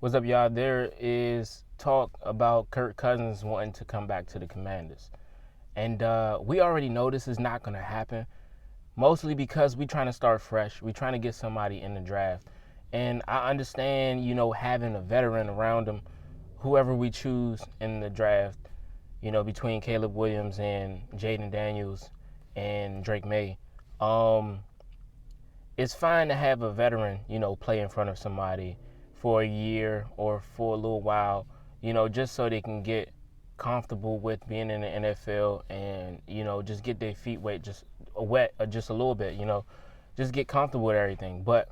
What's up, y'all? There is talk about Kirk Cousins wanting to come back to the Commanders. And we already know this is not going to happen, mostly because we're trying to start fresh. We're trying to get somebody in the draft. And I understand, having a veteran around him, whoever we choose in the draft, between Caleb Williams and Jaden Daniels and Drake May. It's fine to have a veteran, play in front of somebody for a year or for a little while, just so they can get comfortable with being in the NFL and, just get their feet wet, just a little bit, just get comfortable with everything. But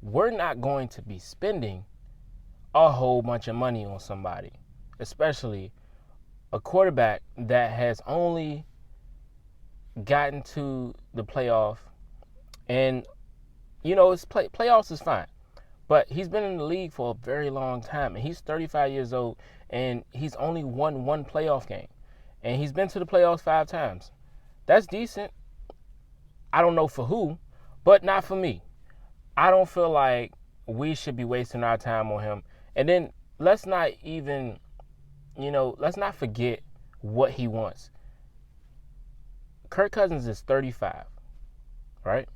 we're not going to be spending a whole bunch of money on somebody, especially a quarterback that has only gotten to the playoff. And, playoffs is fine. But he's been in the league for a very long time, and he's 35 years old, and he's only won one playoff game. And he's been to the playoffs 5 times. That's decent. I don't know for who, but not for me. I don't feel like we should be wasting our time on him. And then let's not even, let's not forget what he wants. Kirk Cousins is 35, right?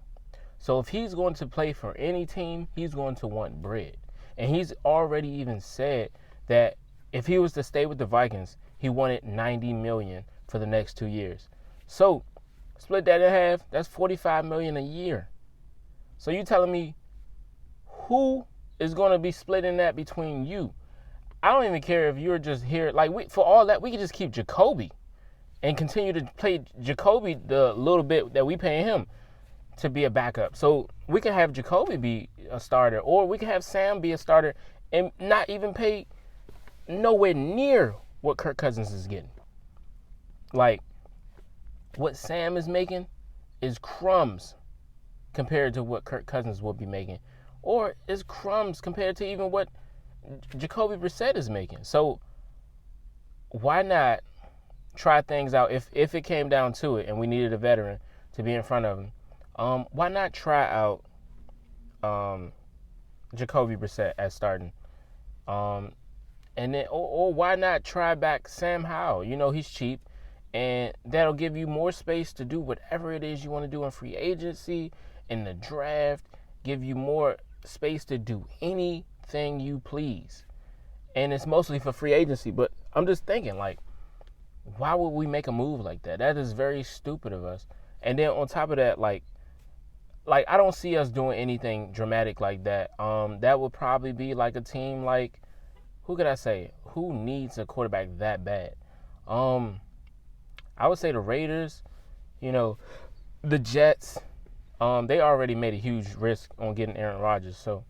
So if he's going to play for any team, he's going to want bread. And he's already even said that if he was to stay with the Vikings, he wanted $90 million for the next 2 years. So split that in half, that's $45 million a year. So you telling me who is going to be splitting that between you? I don't even care if you're just here. For all that, we can just keep Jacoby and continue to play Jacoby the little bit that we pay him to be a backup. So we can have Jacoby be a starter, or we can have Sam be a starter and not even pay nowhere near what Kirk Cousins is getting. Like, what Sam is making is crumbs compared to what Kirk Cousins will be making, or is crumbs compared to even what Jacoby Brissett is making. So why not try things out if it came down to it and we needed a veteran to be in front of him? Why not try out Jacoby Brissett as starting? And then, or why not try back Sam Howell? He's cheap, and that'll give you more space to do whatever it is you want to do in free agency, in the draft, give you more space to do anything you please. And it's mostly for free agency, but I'm just thinking, why would we make a move like that? That is very stupid of us. And then on top of that, I don't see us doing anything dramatic like that. That would probably be like a team who could I say? Who needs a quarterback that bad? I would say the Raiders, the Jets. They already made a huge risk on getting Aaron Rodgers, so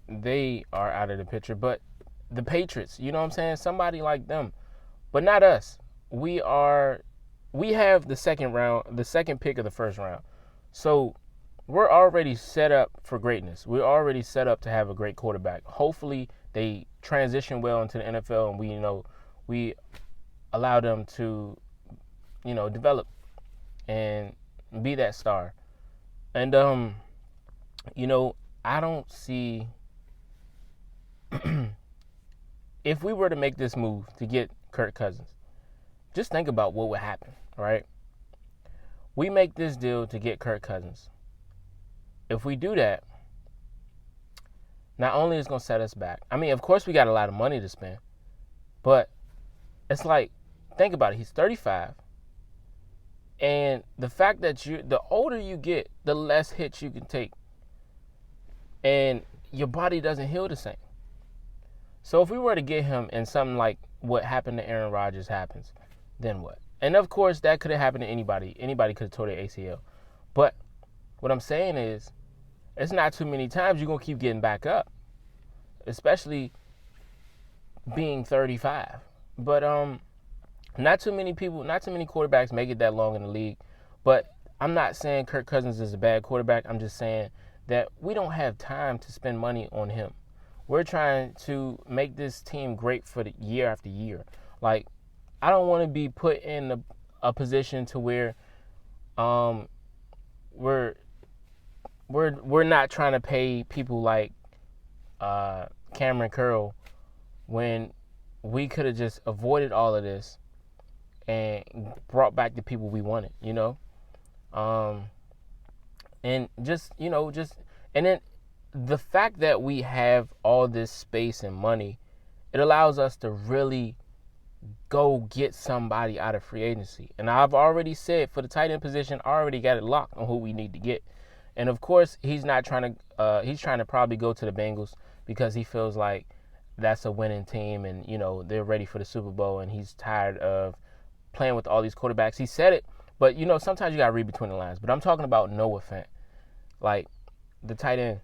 they are out of the picture. But the Patriots, you know what I'm saying? Somebody like them, but not us. We have the second pick of the first round. So we're already set up for greatness. We're already set up to have a great quarterback. Hopefully they transition well into the NFL, and we allow them to, develop and be that star. And I don't see if we were to make this move to get Kirk Cousins, just think about what would happen, right? We make this deal to get Kirk Cousins. If we do that, not only is it going to set us back, of course we got a lot of money to spend, but it's think about it. He's 35, and the fact that the older you get, the less hits you can take, and your body doesn't heal the same. So if we were to get him and something like what happened to Aaron Rodgers happens, then what? And of course, that could have happened to anybody. Anybody could have tore their ACL. But what I'm saying is, it's not too many times you're going to keep getting back up, especially being 35. But not too many quarterbacks make it that long in the league. But I'm not saying Kirk Cousins is a bad quarterback. I'm just saying that we don't have time to spend money on him. We're trying to make this team great for the year after year. I don't want to be put in a position to where we're not trying to pay people like Cameron Curl when we could have just avoided all of this and brought back the people we wanted, and just, and then the fact that we have all this space and money, it allows us to really go get somebody out of free agency. And I've already said for the tight end position, I already got it locked on who we need to get. And of course, he's trying to probably go to the Bengals because he feels like that's a winning team and, they're ready for the Super Bowl and he's tired of playing with all these quarterbacks. He said it, but, sometimes you got to read between the lines. But I'm talking about Noah Fant, like the tight end,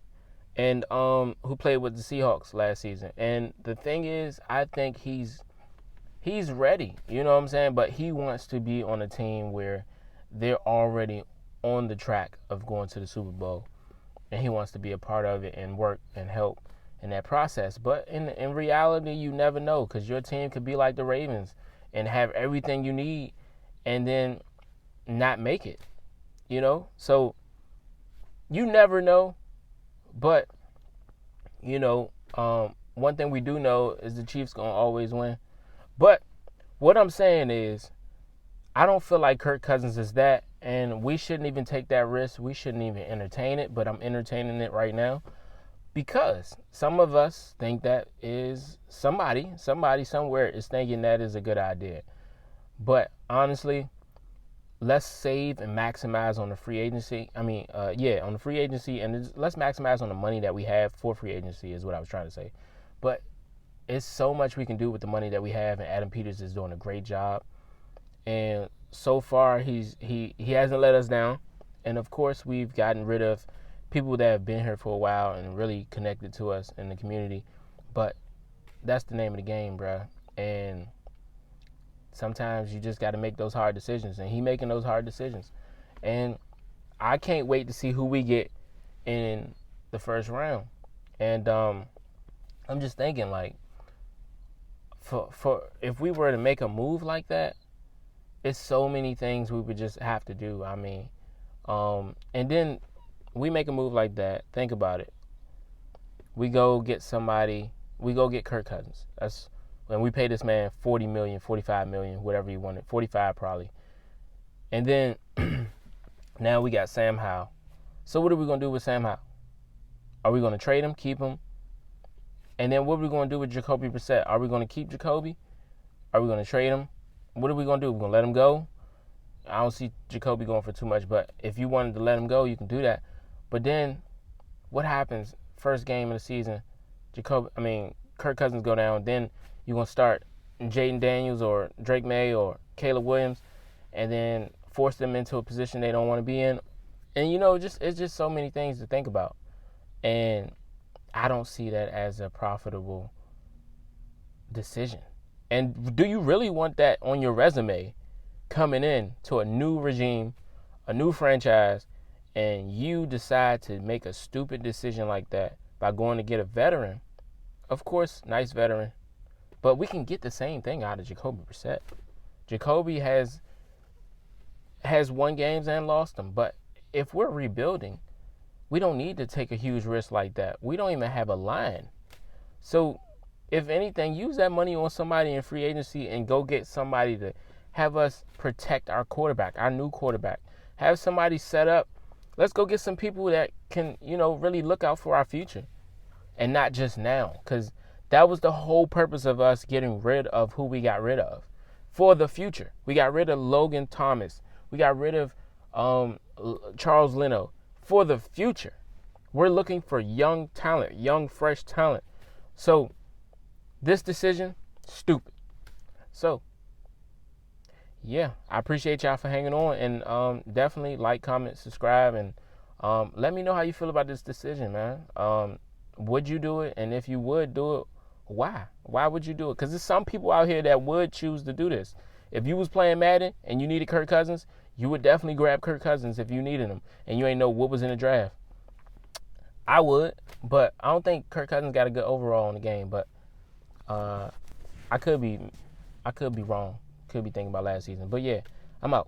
and who played with the Seahawks last season. And the thing is, I think he's ready, you know what I'm saying? But he wants to be on a team where they're already on the track of going to the Super Bowl, and he wants to be a part of it and work and help in that process. But in reality, you never know, because your team could be like the Ravens and have everything you need and then not make it, So you never know. But, one thing we do know is the Chiefs going to always win. But what I'm saying is, I don't feel like Kirk Cousins is that, and we shouldn't even take that risk. We shouldn't even entertain it, but I'm entertaining it right now because some of us think that is somebody somewhere is thinking that is a good idea. But honestly, let's save and maximize on the free agency. On the free agency, and let's maximize on the money that we have for free agency is what I was trying to say. But it's so much we can do with the money that we have, and Adam Peters is doing a great job. And so far, he hasn't let us down. And of course, we've gotten rid of people that have been here for a while and really connected to us in the community. But that's the name of the game, bruh. And sometimes you just got to make those hard decisions, and he making those hard decisions. And I can't wait to see who we get in the first round. And I'm just thinking, like, for if we were to make a move like that, it's so many things we would just have to do. And then we make a move like that. Think about it. We go get somebody. We go get Kirk Cousins. That's when we pay this man $40 million, $45 million, whatever you wanted, 45 probably. And then now we got Sam Howell. So what are we gonna do with Sam Howell? Are we gonna trade him, keep him? And then what are we gonna do with Jacoby Brissett? Are we gonna keep Jacoby? Are we gonna trade him? What are we gonna do? We're gonna let him go? I don't see Jacoby going for too much, but if you wanted to let him go, you can do that. But then what happens first game of the season? Kirk Cousins go down, then you're going to start Jaden Daniels or Drake May or Caleb Williams and then force them into a position they don't want to be in. And, it's just so many things to think about. And I don't see that as a profitable decision. And do you really want that on your resume coming in to a new regime, a new franchise, and you decide to make a stupid decision like that by going to get a veteran? Of course, nice veteran. But we can get the same thing out of Jacoby Brissett. Jacoby has won games and lost them. But if we're rebuilding, we don't need to take a huge risk like that. We don't even have a line. So, if anything, use that money on somebody in free agency and go get somebody to have us protect our quarterback, our new quarterback. Have somebody set up. Let's go get some people that can, really look out for our future. And not just now. Because that was the whole purpose of us getting rid of who we got rid of. For the future. We got rid of Logan Thomas. We got rid of Charles Leno. For the future. We're looking for young talent, young, fresh talent. So, this decision, stupid. So, yeah, I appreciate y'all for hanging on. And definitely like, comment, subscribe. And let me know how you feel about this decision, man. Would you do it? And if you would do it, why? Why would you do it? Because there's some people out here that would choose to do this. If you was playing Madden and you needed Kirk Cousins, you would definitely grab Kirk Cousins if you needed him and you ain't know what was in the draft. I would, but I don't think Kirk Cousins got a good overall in the game. But I could be wrong. Could be thinking about last season. But yeah, I'm out.